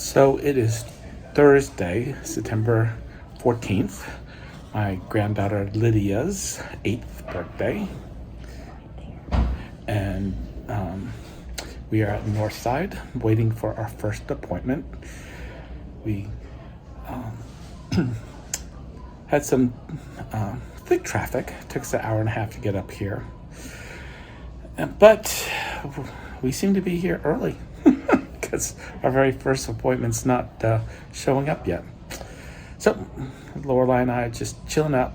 So it is Thursday, September 14th, my granddaughter Lydia's 8th birthday. And we are at Northside waiting for our first appointment. We had some thick traffic. It took us an hour and a half to get up here. But we seem to be here early because our very first appointment's not showing up yet. So Lorelai and I are just chilling out,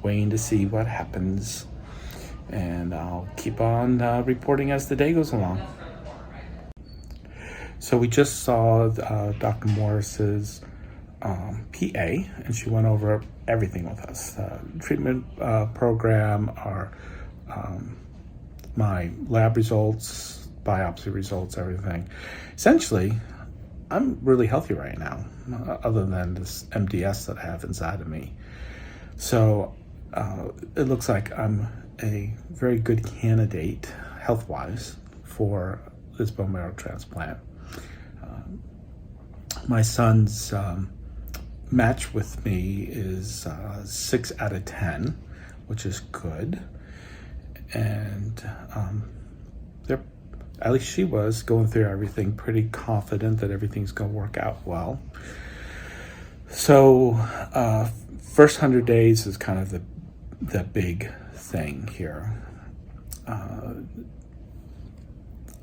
waiting to see what happens. And I'll keep on reporting as the day goes along. So we just saw Dr. Morris's PA, and she went over everything with us. Treatment program, our my lab results, biopsy results, everything. Essentially, I'm really healthy right now, other than this MDS that I have inside of me. So it looks like I'm a very good candidate, health-wise, for this bone marrow transplant. My son's match with me is 6 out of 10, which is good. And at least she was going through everything pretty confident that everything's going to work out well. So first 100 days is kind of the big thing here.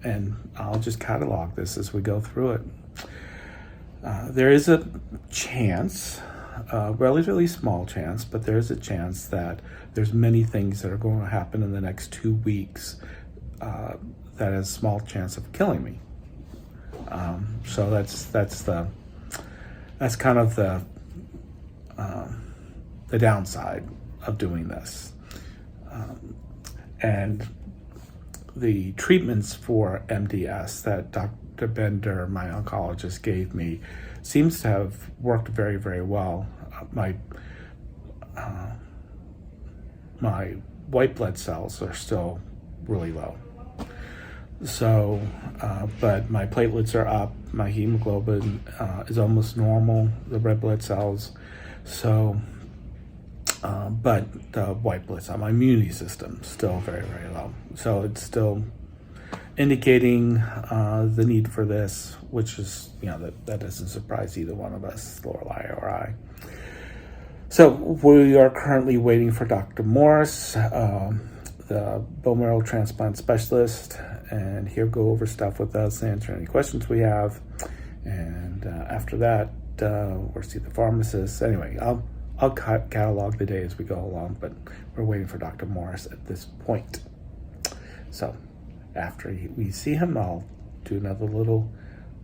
And I'll just catalog this as we go through it. There is a chance, a relatively small chance, but there is a chance that there's many things that are going to happen in the next 2 weeks that has a small chance of killing me. So that's kind of the downside of doing this. And the treatments for MDS that Dr. Bender, my oncologist, gave me seems to have worked very, very well. My white blood cells are still really low. So, but my platelets are up, my hemoglobin is almost normal, the red blood cells. So, but the white blood cell, my immunity system, still very, very low. So it's still indicating the need for this, which is, that doesn't surprise either one of us, Lorelai or I. So we are currently waiting for Dr. Morris, the bone marrow transplant specialist, and he'll go over stuff with us, answer any questions we have. And after that, we'll see the pharmacist. Anyway, I'll catalog the day as we go along, but we're waiting for Dr. Morris at this point. So after we see him, I'll do another little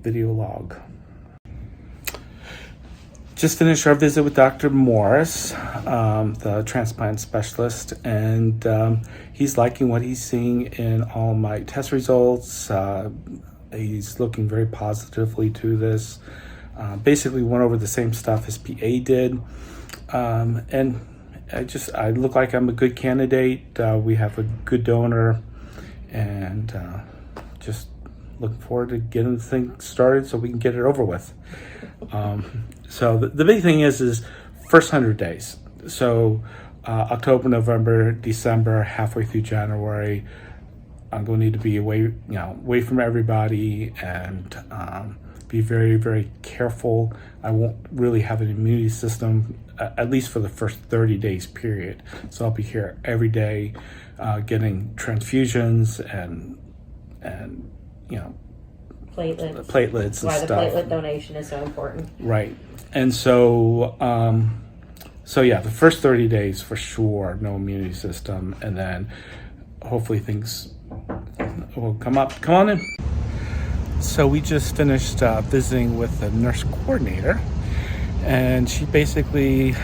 video log. Just finished our visit with Dr. Morris, the transplant specialist, and he's liking what he's seeing in all my test results. He's looking very positively to this. Basically went over the same stuff his PA did. And I look like I'm a good candidate. We have a good donor, and just looking forward to getting the thing started so we can get it over with. So the big thing is first 100 days. So October, November, December, halfway through January, I'm going to need to be away from everybody and be very, very careful. I won't really have an immunity system, at least for the first 30 days period. So I'll be here every day, getting transfusions and platelets and why stuff. The platelet donation is so important. Right. And so, the first 30 days for sure, no immunity system, and then hopefully things will come on in. So we just finished visiting with the nurse coordinator, and she basically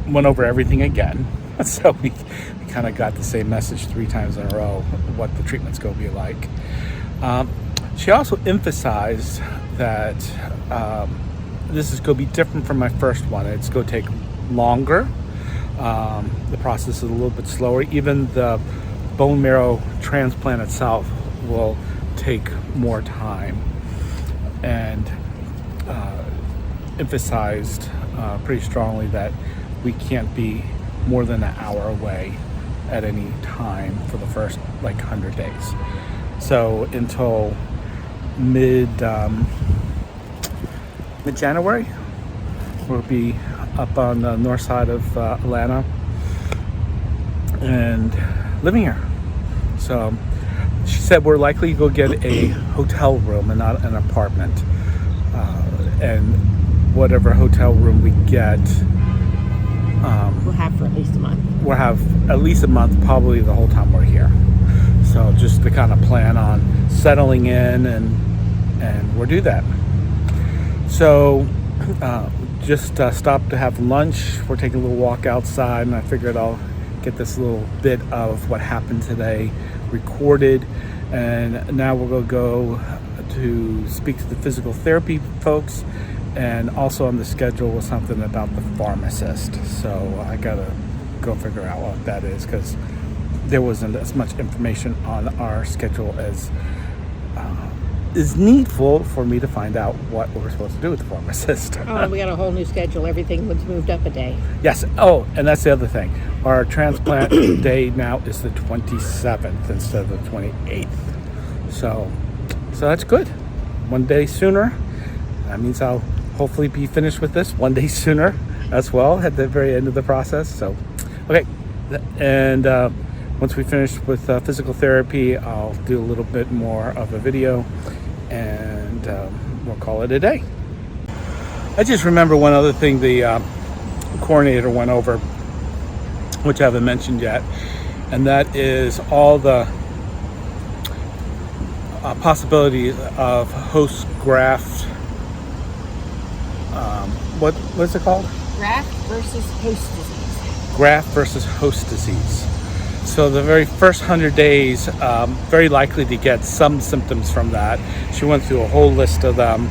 went over everything again. So we kind of got the same message 3 times in a row, what the treatment's going to be like. She also emphasized that this is going to be different from my first one. It's going to take longer. The process is a little bit slower. Even the bone marrow transplant itself will take more time. and emphasized pretty strongly that we can't be more than an hour away at any time for the first 100 days. So until mid January, we'll be up on the north side of Atlanta and living here. So she said we're likely to go get a hotel room and not an apartment. And whatever hotel room we get, We'll have for at least a month. we'll have at least a month, probably the whole time we're here. So just to kind of plan on settling in and we'll do that. So just stopped to have lunch. We're taking a little walk outside, and I figured I'll get this little bit of what happened today recorded. And now we're going to go to speak to the physical therapy folks, and also on the schedule was something about the pharmacist. So I got to go figure out what that is, because there wasn't as much information on our schedule as is needful for me to find out what we're supposed to do with the pharmacist. Oh, we got a whole new schedule. Everything was moved up a day. Yes. Oh, and that's the other thing. Our transplant day now is the 27th instead of the 28th. So that's good. One day sooner. That means I'll hopefully be finished with this one day sooner as well at the very end of the process. So, okay. And once we finish with physical therapy, I'll do a little bit more of a video, and we'll call it a day. I just remember one other thing the coordinator went over, which I haven't mentioned yet, and that is all the possibility of host graft. What's it called? Graft versus host disease. Graft versus host disease. So the very first 100 days, very likely to get some symptoms from that. She went through a whole list of them.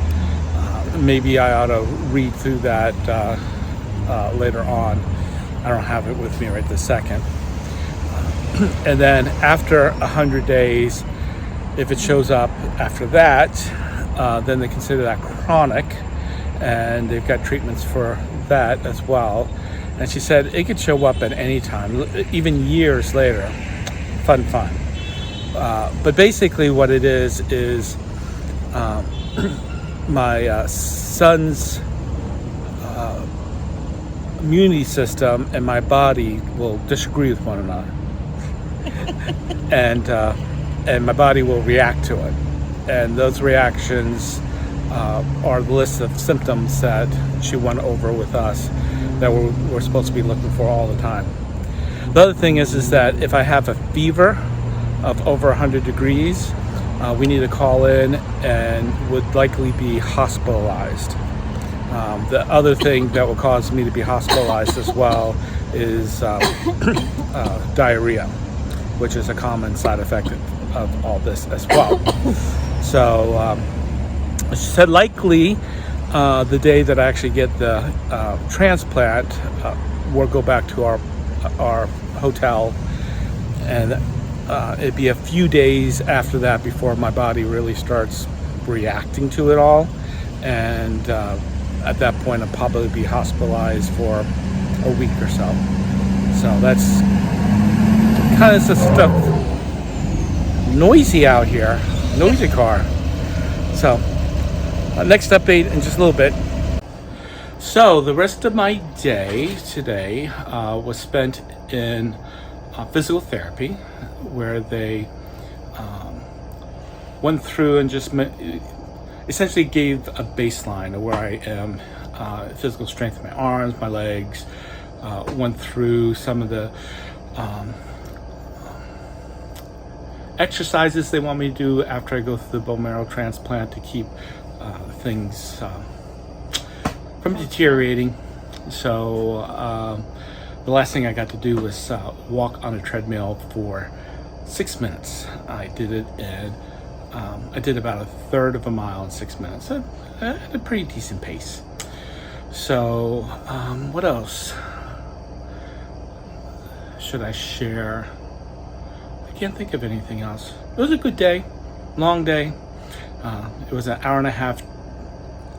Maybe I ought to read through that later on. I don't have it with me right this second. And then after 100 days, if it shows up after that, then they consider that chronic, and they've got treatments for that as well. And she said it could show up at any time, even years later. Fun. But basically what it is my son's immunity system and my body will disagree with one another. And my body will react to it. And those reactions are the list of symptoms that she went over with us that we're supposed to be looking for all the time. The other thing is that if I have a fever of over 100 degrees, we need to call in and would likely be hospitalized. The other thing that will cause me to be hospitalized as well is diarrhea, which is a common side effect of all this as well. So she said likely the day that I actually get the transplant, we'll go back to our hotel, and it'd be a few days after that before my body really starts reacting to it all. And at that point, I'll probably be hospitalized for a week or so. So that's kind of some stuff. Noisy out here, noisy car. So next update in just a little bit. So the rest of my day today was spent in physical therapy, where they went through and just essentially gave a baseline of where I am, physical strength in my arms, my legs, went through some of the exercises they want me to do after I go through the bone marrow transplant to keep things from deteriorating. So the last thing I got to do was walk on a treadmill for 6 minutes. I did it in I did about a third of a mile in 6 minutes at a pretty decent pace. So what else should I share? I can't think of anything else. It was a good day, long day. It was an hour and a half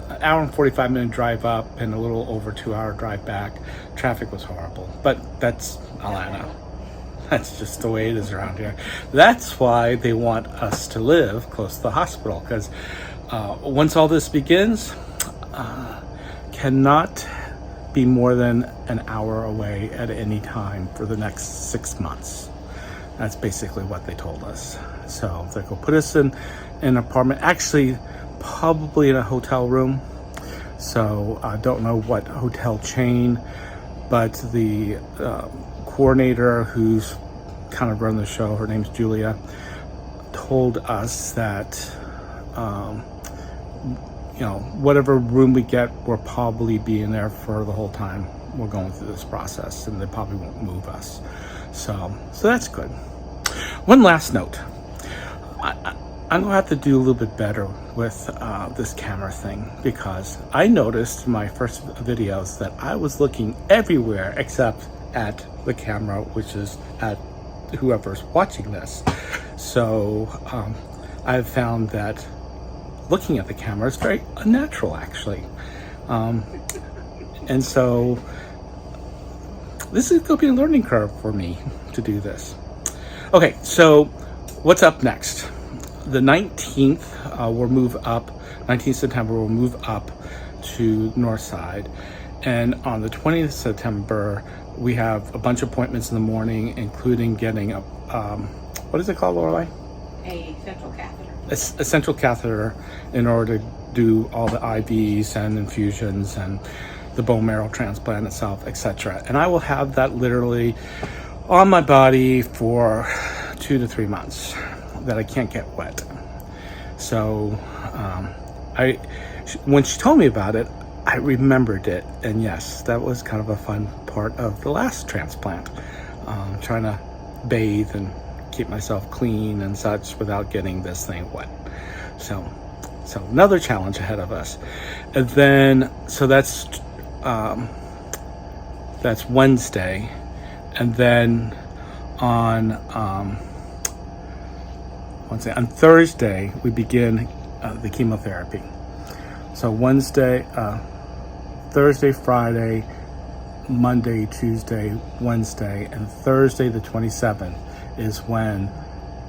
an hour and 45-minute drive up and a little over 2-hour drive back. Traffic was horrible, but that's Atlanta. That's just the way it is around here. That's why they want us to live close to the hospital, because once all this begins, cannot be more than an hour away at any time for the next 6 months. That's basically what they told us. So they're going to put us in an apartment, actually probably in a hotel room. So I don't know what hotel chain, but the coordinator who's kind of run the show, her name's Julia, told us that whatever room we get, we'll probably be in there for the whole time we're going through this process, and they probably won't move us. So that's good. One last note. I'm gonna have to do a little bit better with this camera thing, because I noticed in my first videos that I was looking everywhere except at the camera, which is at whoever's watching this. So I've found that looking at the camera is very unnatural, actually. And so this is going to be a learning curve for me to do this. Okay, so what's up next? The 19th, we'll move up, 19th September, we'll move up to Northside. And on the 20th of September, we have a bunch of appointments in the morning, including getting a, what is it called, Lorelai? A central catheter. A central catheter, in order to do all the IVs and infusions and the bone marrow transplant itself, etc. And I will have that literally on my body for 2 to 3 months, that I can't get wet. So when she told me about it, I remembered it, and yes, that was kind of a fun part of the last transplant, trying to bathe and keep myself clean and such without getting this thing wet. So another challenge ahead of us. And then, so that's Wednesday, and then on Thursday we begin the chemotherapy. So Thursday, Friday, Monday, Tuesday, Wednesday, and Thursday the 27th is when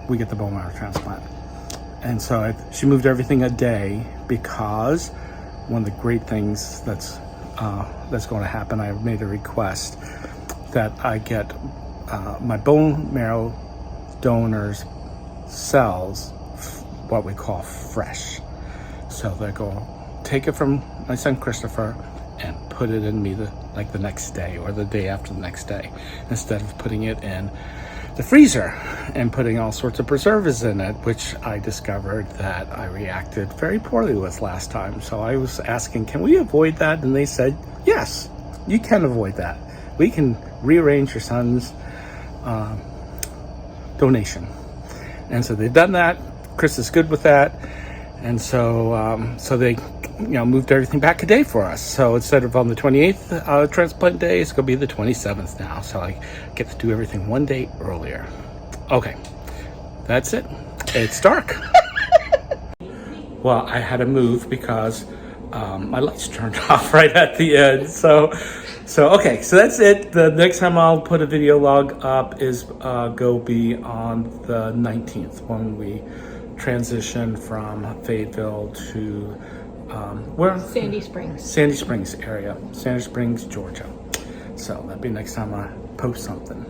we get the bone marrow transplant. And so she moved everything a day, because one of the great things that's going to happen, I made a request that I get my bone marrow donors' cells, what we call fresh. So they're going to take it from my son Christopher and put it in me the next day or the day after the next day, instead of putting it in the freezer and putting all sorts of preservatives in it, which I discovered that I reacted very poorly with last time. So I was asking, can we avoid that? And they said, yes, you can avoid that. We can rearrange your son's donation. And so they've done that. Chris is good with that. And so they moved everything back a day for us. So instead of on the 28th transplant day, it's going to be the 27th now. So I get to do everything one day earlier. Okay, that's it. It's dark. Well, I had to move because my lights turned off right at the end. So okay, so that's it. The next time I'll put a video log up is be on the 19th, when we transition from Fayetteville to where? Sandy Springs. Sandy Springs area, Sandy Springs, Georgia. So that'll be next time I post something.